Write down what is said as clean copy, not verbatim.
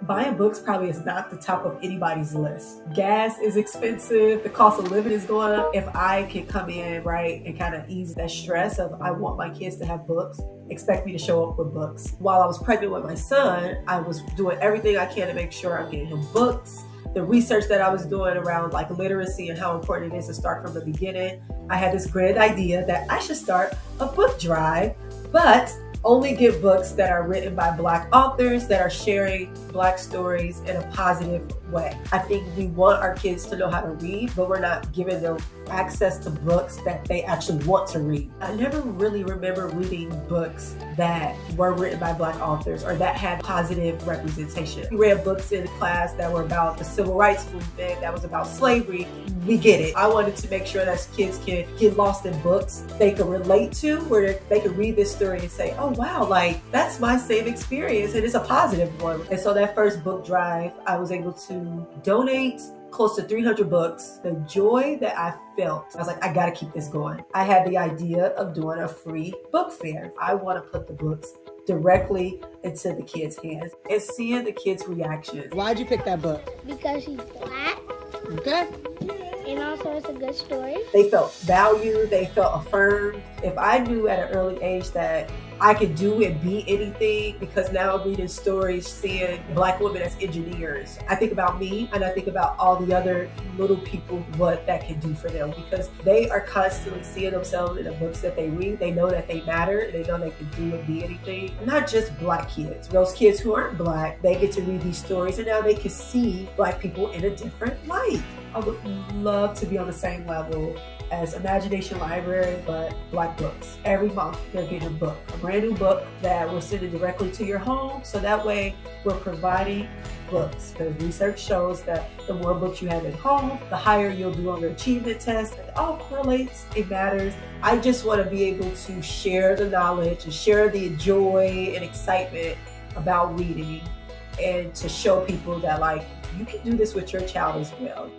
Buying books probably is not the top of anybody's list. Gas is expensive. The cost of living is going up. If I can come in, right, and kind of ease that stress of I want my kids to have books, expect me to show up with books. While I was pregnant with my son, I was doing everything I can to make sure I'm getting him books. The research that I was doing around like literacy and how important it is to start from the beginning, I had this grand idea that I should start a book drive, but only get books that are written by Black authors that are sharing Black stories in a positive way. I think we want our kids to know how to read, but we're not giving them access to books that they actually want to read. I never really remember reading books that were written by Black authors or that had positive representation. We read books in class that were about the civil rights movement, that was about slavery. We get it. I wanted to make sure that kids can get lost in books they can relate to, where they can read this story and say, oh wow, like that's my same experience and it's a positive one. And so that first book drive, I was able to donate close to 300 books. The joy that I felt, I was like, I gotta keep this going. I had the idea of doing a free book fair. I wanna put the books directly into the kids' hands and seeing the kids' reactions. Why'd you pick that book? Because she's Black. Okay. And also it's a good story. They felt valued, they felt affirmed. If I knew at an early age that I could do and be anything, because now I'm reading stories, seeing Black women as engineers. I think about me and I think about all the other little people, what that can do for them, because they are constantly seeing themselves in the books that they read. They know that they matter and they know they can do and be anything. Not just Black kids. Those kids who aren't Black, they get to read these stories and now they can see Black people in a different light. I would love to be on the same level as Imagination Library, but Black books. Every month they're getting a book, a brand new book that we're sending directly to your home. So that way we're providing books, because research shows that the more books you have at home, the higher you'll do on your achievement test. It all correlates, it matters. I just want to be able to share the knowledge and share the joy and excitement about reading, and to show people that like you can do this with your child as well.